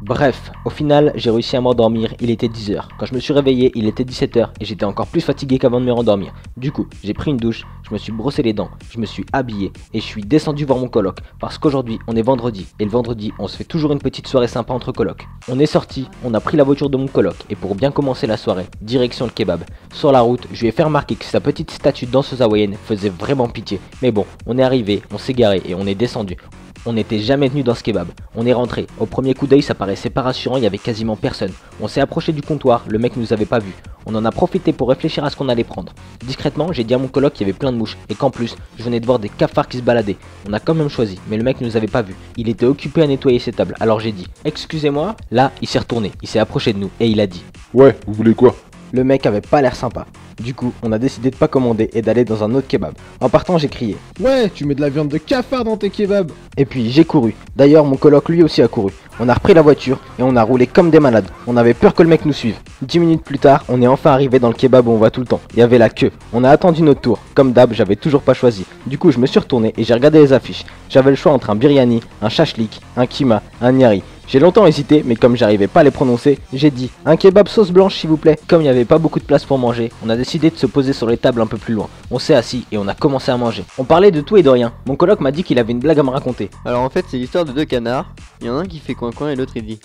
Bref, au final, j'ai réussi à m'endormir, il était 10h. Quand je me suis réveillé, il était 17h et j'étais encore plus fatigué qu'avant de me rendormir. Du coup, j'ai pris une douche, je me suis brossé les dents, je me suis habillé et je suis descendu voir mon coloc. Parce qu'aujourd'hui, on est vendredi et le vendredi, on se fait toujours une petite soirée sympa entre colocs. On est sorti, on a pris la voiture de mon coloc et pour bien commencer la soirée, direction le kebab. Sur la route, je lui ai fait remarquer que sa petite statue de danseuse hawaïenne faisait vraiment pitié. Mais bon, on est arrivé, on s'est garé et on est descendu. On n'était jamais venu dans ce kebab. On est rentré. Au premier coup d'œil, ça paraissait pas rassurant, il y avait quasiment personne. On s'est approché du comptoir, le mec nous avait pas vu. On en a profité pour réfléchir à ce qu'on allait prendre. Discrètement, j'ai dit à mon coloc qu'il y avait plein de mouches et qu'en plus, je venais de voir des cafards qui se baladaient. On a quand même choisi, mais le mec nous avait pas vu. Il était occupé à nettoyer ses tables. Alors j'ai dit "Excusez-moi". Là, il s'est retourné, il s'est approché de nous et il a dit Ouais, vous voulez quoi? Le mec avait pas l'air sympa. Du coup, on a décidé de pas commander et d'aller dans un autre kebab. En partant, j'ai crié. Ouais, tu mets de la viande de cafard dans tes kebabs. Et puis j'ai couru. D'ailleurs, mon coloc lui aussi a couru. On a repris la voiture et on a roulé comme des malades. On avait peur que le mec nous suive. 10 minutes plus tard, on est enfin arrivé dans le kebab où on va tout le temps. Il y avait la queue. On a attendu notre tour. Comme d'hab, j'avais toujours pas choisi. Du coup, je me suis retourné et j'ai regardé les affiches. J'avais le choix entre un biryani, un shashlik, un kima, un nihari. J'ai longtemps hésité, mais comme j'arrivais pas à les prononcer, j'ai dit un kebab sauce blanche s'il vous plaît. Comme il n'y avait pas beaucoup de place pour manger, on a décidé de se poser sur les tables un peu plus loin. On s'est assis et on a commencé à manger. On parlait de tout et de rien. Mon coloc m'a dit qu'il avait une blague à me raconter. Alors en fait c'est l'histoire de deux canards, il y en a un qui fait coin coin et l'autre il dit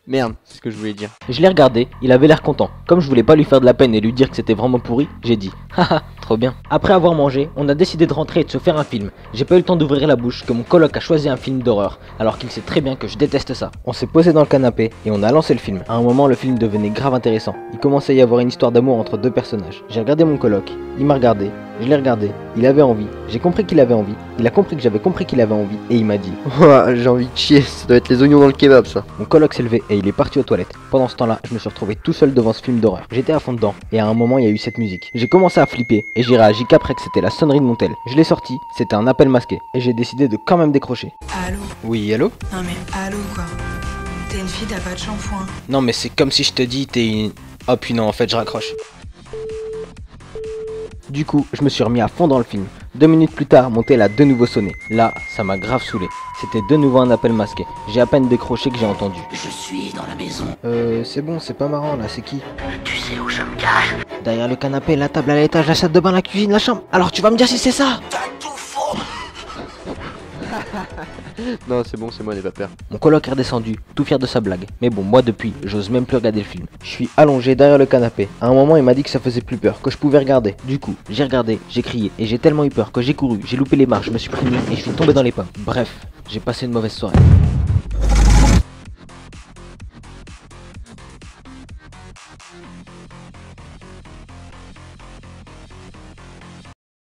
merde, c'est ce que je voulais dire. Je l'ai regardé, il avait l'air content. Comme je voulais pas lui faire de la peine et lui dire que c'était vraiment pourri, j'ai dit haha, trop bien. Après avoir mangé, on a décidé de rentrer et de se faire un film. J'ai pas eu le temps d'ouvrir la bouche que mon coloc a choisi un film d'horreur, alors qu'il sait très bien que je déteste ça. On s'est posé dans le canapé et on a lancé le film. À un moment, le film devenait grave intéressant. Il commençait à y avoir une histoire d'amour entre deux personnages. J'ai regardé mon coloc, il m'a regardé, je l'ai regardé, il avait envie, j'ai compris qu'il avait envie, il a compris que j'avais compris qu'il avait envie et il m'a dit Ouah, j'ai envie de chier, ça doit être les oignons dans le kebab ça. Mon coloc s'est levé et il est parti aux toilettes. Pendant ce temps-là, je me suis retrouvé tout seul devant ce film d'horreur. J'étais à fond dedans et à un moment il y a eu cette musique. J'ai commencé à flipper et j'ai réagi qu'après que c'était la sonnerie de mon tel. Je l'ai sorti, c'était un appel masqué et j'ai décidé de quand même décrocher. Allô? Oui, allô? Non mais allô quoi? T'es une fille, t'as pas de shampoing. Non mais c'est comme si je te dis t'es une... Oh puis non, en fait je raccroche. Du coup, je me suis remis à fond dans le film. 2 minutes plus tard, mon tel a de nouveau sonné. Là, ça m'a grave saoulé. C'était de nouveau un appel masqué. J'ai à peine décroché que j'ai entendu. Je suis dans la maison. C'est bon, c'est pas marrant là, c'est qui? Tu sais où je me cache? Derrière le canapé, la table à l'étage, la salle de bain, la cuisine, la chambre. Alors tu vas me dire si c'est ça? T'as tout faux. Non c'est bon, c'est moi, n'aie pas peur. Mon coloc est redescendu, tout fier de sa blague. Mais bon, moi depuis, j'ose même plus regarder le film. Je suis allongé derrière le canapé. À un moment, il m'a dit que ça faisait plus peur, que je pouvais regarder. Du coup, j'ai regardé, j'ai crié, et j'ai tellement eu peur que j'ai couru, j'ai loupé les marches, je me suis pris une et je suis tombé dans les pommes. Bref, j'ai passé une mauvaise soirée.